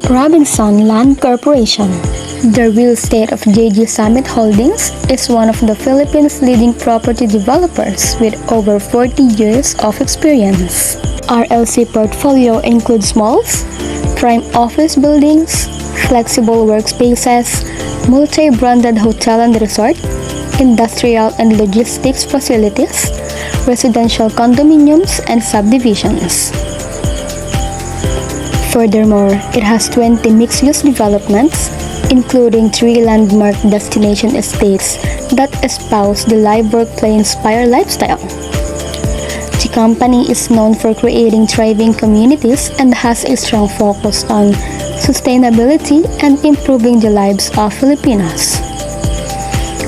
Robinson Land Corporation. The real estate of JG Summit Holdings is one of the Philippines' leading property developers with over 40 years of experience. RLC portfolio includes malls, prime office buildings, flexible workspaces, multi-branded hotel and resort, industrial and logistics facilities, residential condominiums, and subdivisions. Furthermore, it has 20 mixed-use developments, including 3 landmark destination estates that espouse the live work-play-inspired lifestyle. The company is known for creating thriving communities and has a strong focus on sustainability and improving the lives of Filipinos.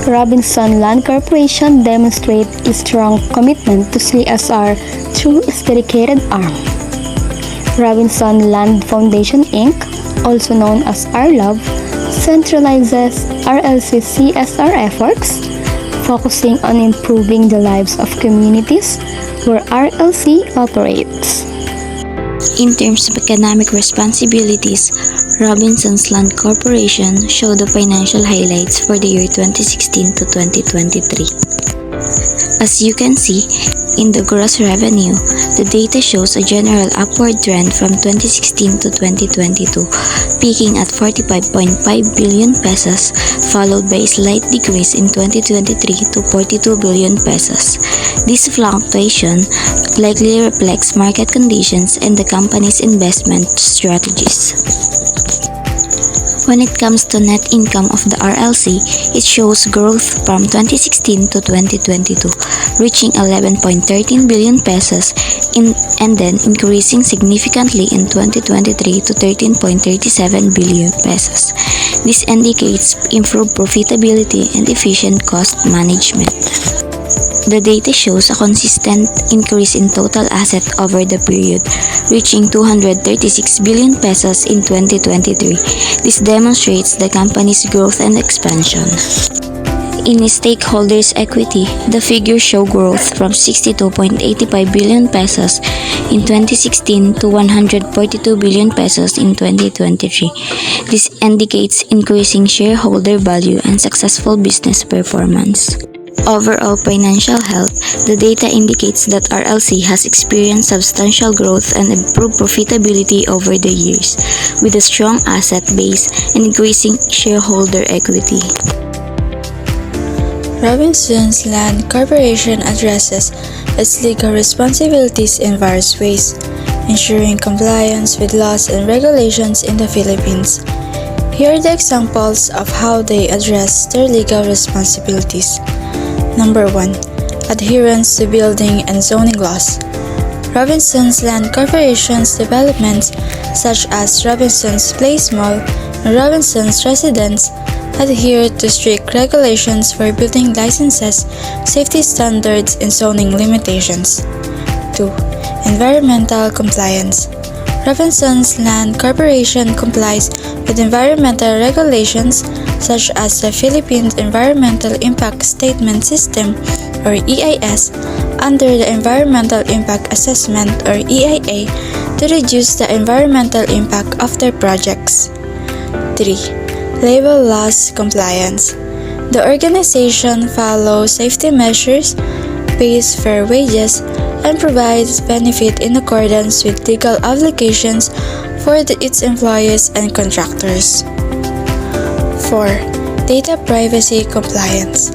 Robinson Land Corporation demonstrates a strong commitment to CSR through its dedicated arm. Robinson Land Foundation Inc., also known as RLove, centralizes RLC CSR efforts, focusing on improving the lives of communities where RLC operates. In terms of economic responsibilities, Robinson's Land Corporation showed the financial highlights for the year 2016 to 2023. As you can see, in the gross revenue, the data shows a general upward trend from 2016 to 2022, peaking at 45.5 billion pesos, followed by a slight decrease in 2023 to 42 billion pesos. This fluctuation likely reflects market conditions and the company's investment strategies. When it comes to net income of the RLC, it shows growth from 2016 to 2022, reaching 11.13 billion pesos and then increasing significantly in 2023 to 13.37 billion pesos. This indicates improved profitability and efficient cost management. The data shows a consistent increase in total asset over the period, reaching 236 billion pesos in 2023. This demonstrates the company's growth and expansion. In stakeholders' equity, the figures show growth from 62.85 billion pesos in 2016 to 142 billion pesos in 2023. This indicates increasing shareholder value and successful business performance. Overall financial health, the data indicates that RLC has experienced substantial growth and improved profitability over the years, with a strong asset base and increasing shareholder equity. Robinson's Land Corporation addresses its legal responsibilities in various ways, ensuring compliance with laws and regulations in the Philippines. Here are the examples of how they address their legal responsibilities. Number 1. Adherence to building and zoning laws. Robinson's Land Corporation's developments, such as Robinson's Place Mall and Robinson's Residence, adhere to strict regulations for building licenses, safety standards, and zoning limitations. 2. Environmental compliance. Robinson's Land Corporation complies with environmental regulations such as the Philippine Environmental Impact Statement System or EIS under the Environmental Impact Assessment or EIA to reduce the environmental impact of their projects. 3. Labor laws compliance. The organization follows safety measures, pays fair wages, and provides benefit in accordance with legal obligations for its employees and contractors. 4. Data privacy compliance.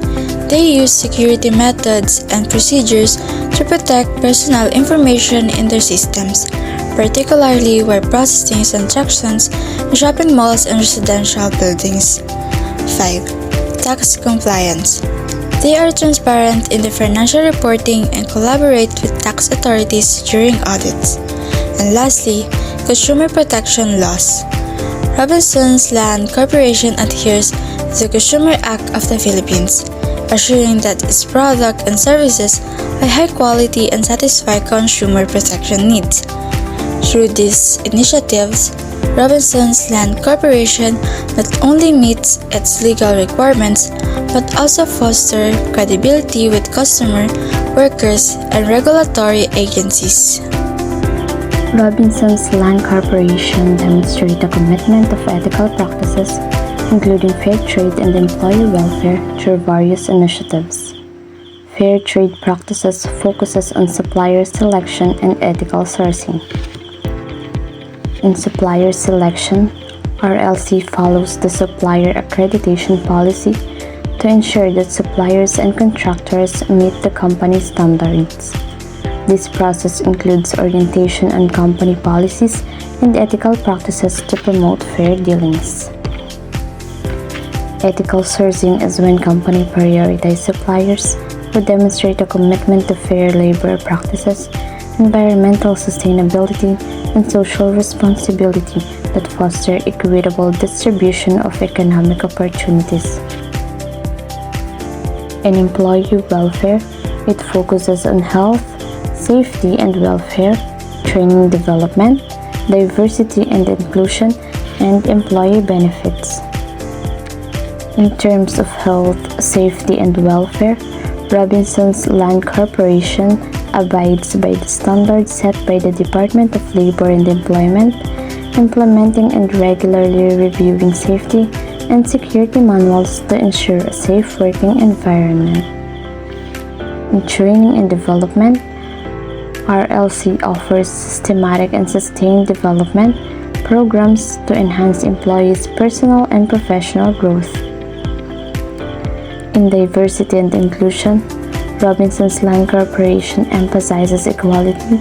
They use security methods and procedures to protect personal information in their systems, particularly where processing transactions in shopping malls and residential buildings. 5. Tax compliance. They are transparent in their financial reporting and collaborate with tax authorities during audits. And lastly, consumer protection laws. Robinson's Land Corporation adheres to the Consumer Act of the Philippines, assuring that its products and services are high quality and satisfy consumer protection needs. Through these initiatives, Robinson's Land Corporation not only meets its legal requirements but also fosters credibility with customer, workers, and regulatory agencies. Robinson's Land Corporation demonstrates a commitment of ethical practices, including fair trade and employee welfare, through various initiatives. Fair trade practices focuses on supplier selection and ethical sourcing. In supplier selection, RLC follows the supplier accreditation policy to ensure that suppliers and contractors meet the company standards. This process includes orientation on company policies and ethical practices to promote fair dealings. Ethical sourcing is when company prioritize suppliers who demonstrate a commitment to fair labor practices, environmental sustainability, and social responsibility that foster equitable distribution of economic opportunities. In employee welfare, it focuses on health, safety and welfare, training development, diversity and inclusion, and employee benefits. In terms of health, safety, and welfare, Robinson's Land Corporation abides by the standards set by the Department of Labor and Employment, implementing and regularly reviewing safety and security manuals to ensure a safe working environment. In training and development, RLC offers systematic and sustained development programs to enhance employees' personal and professional growth. In diversity and inclusion, Robinson's Land Corporation emphasizes equality,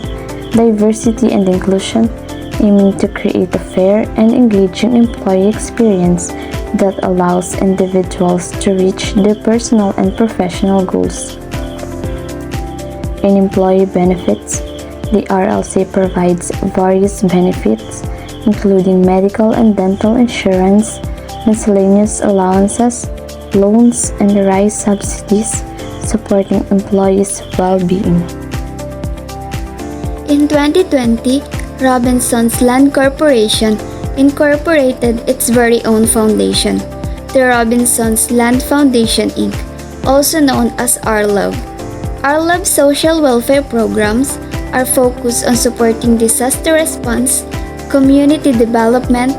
diversity, and inclusion, aiming to create a fair and engaging employee experience that allows individuals to reach their personal and professional goals. In employee benefits, the RLC provides various benefits, including medical and dental insurance, miscellaneous allowances, loans, and RISE subsidies, supporting employees' well-being. In 2020, Robinson's Land Corporation incorporated its very own foundation, the Robinson's Land Foundation, Inc., also known as RLove. RLove social welfare programs are focused on supporting disaster response, community development,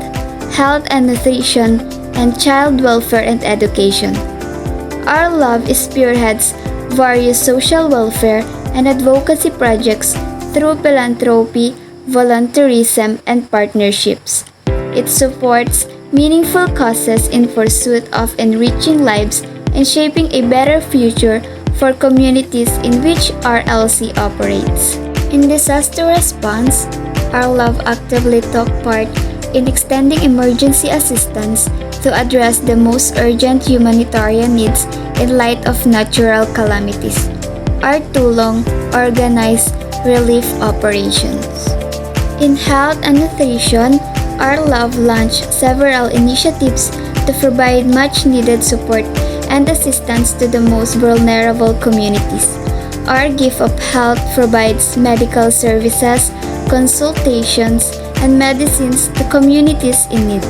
health and nutrition, and child welfare and education. RLove spearheads various social welfare and advocacy projects through philanthropy, volunteerism, and partnerships. It supports meaningful causes in pursuit of enriching lives and shaping a better future for communities in which RLC operates. In disaster response, RLove actively took part in extending emergency assistance to address the most urgent humanitarian needs in light of natural calamities. RTulong organized relief operations. In health and nutrition, RLove launched several initiatives to provide much-needed support and assistance to the most vulnerable communities. Our Gift of Health provides medical services, consultations, and medicines to communities in need.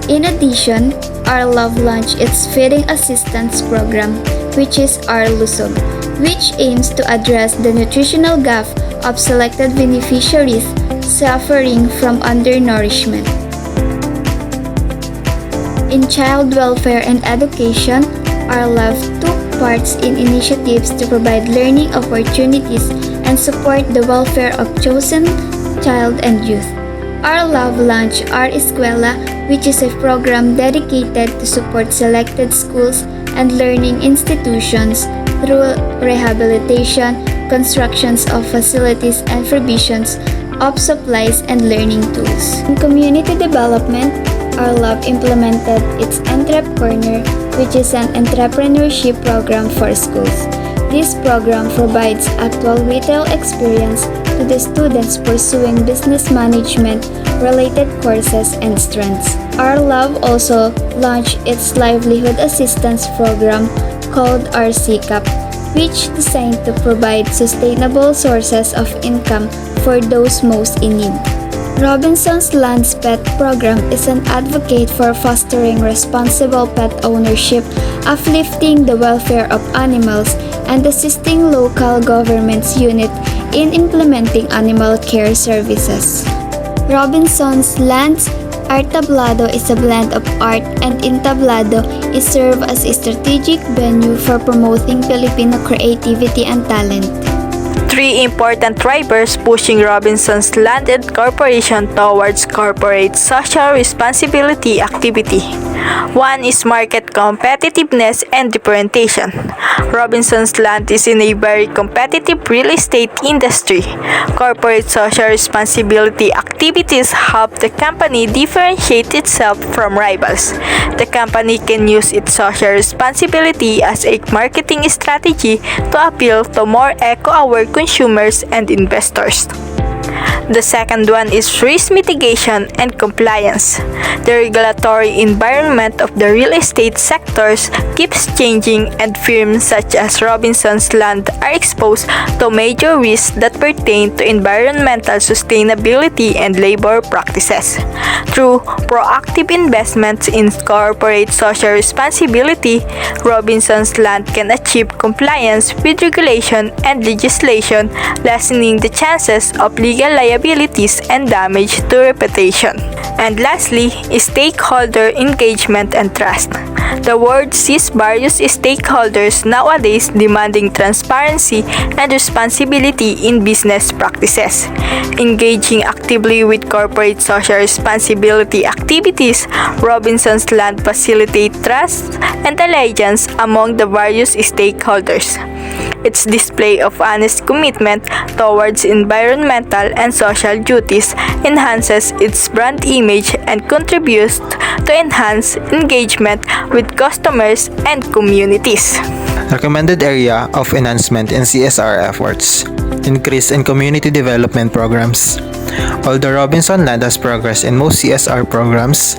In addition, RLove launched its feeding assistance program, which is RLusog, which aims to address the nutritional gap of selected beneficiaries suffering from undernourishment. In child welfare and education, RLove took parts in initiatives to provide learning opportunities and support the welfare of chosen child and youth. RLove launched Our Eskwela, which is a program dedicated to support selected schools and learning institutions through rehabilitation, constructions of facilities, and provisions of supplies and learning tools. In community development, RLove implemented its Entrep Corner, which is an entrepreneurship program for schools. This program provides actual retail experience to the students pursuing business management related courses and strengths. RLove also launched its livelihood assistance program called RCCAP, which is designed to provide sustainable sources of income for those most in need. Robinson's Land's Pet program is an advocate for fostering responsible pet ownership, uplifting the welfare of animals, and assisting local governments unit in implementing animal care services. Robinson's Land's Art Tablado is a blend of art and entablado is served as a strategic venue for promoting Filipino creativity and talent. Three important drivers pushing Robinson's Land Corporation towards corporate social responsibility activity. One is market competitiveness and differentiation. Robinson's Land is in a very competitive real estate industry. Corporate social responsibility activities help the company differentiate itself from rivals. The company can use its social responsibility as a marketing strategy to appeal to more eco-aware consumers and investors. The second one is risk mitigation and compliance. The regulatory environment of the real estate sectors keeps changing and firms such as Robinson's Land are exposed to major risks that pertain to environmental sustainability and labor practices. Through proactive investments in corporate social responsibility, Robinson's Land can achieve compliance with regulation and legislation, lessening the chances of legal liabilities and damage to reputation. And lastly, stakeholder engagement and trust. The world sees various stakeholders nowadays demanding transparency and responsibility in business practices. Engaging actively with corporate social responsibility activities, Robinson's Land facilitates trust and allegiance among the various stakeholders. Its display of honest commitment towards environmental and social duties enhances its brand image and contributes to enhance engagement with customers and communities. Recommended area of enhancement in CSR efforts. Increase in community development programs. Although Robinson Land has progressed in most CSR programs,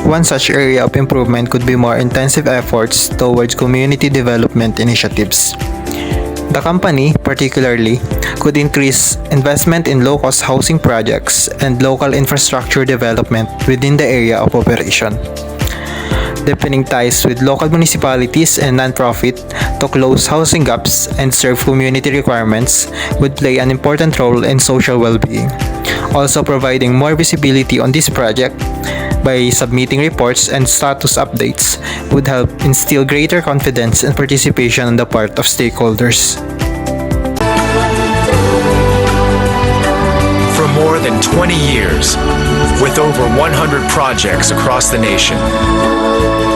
one such area of improvement could be more intensive efforts towards community development initiatives. The company, particularly, could increase investment in low-cost housing projects and local infrastructure development within the area of operation. Deepening ties with local municipalities and non-profit to close housing gaps and serve community requirements would play an important role in social well-being. Also, providing more visibility on this project by submitting reports and status updates would help instill greater confidence and participation on the part of stakeholders. For more than 20 years, with over 100 projects across the nation,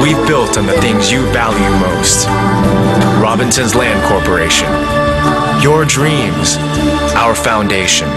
we've built on the things you value most. Robinson's Land Corporation. Your dreams, our foundation.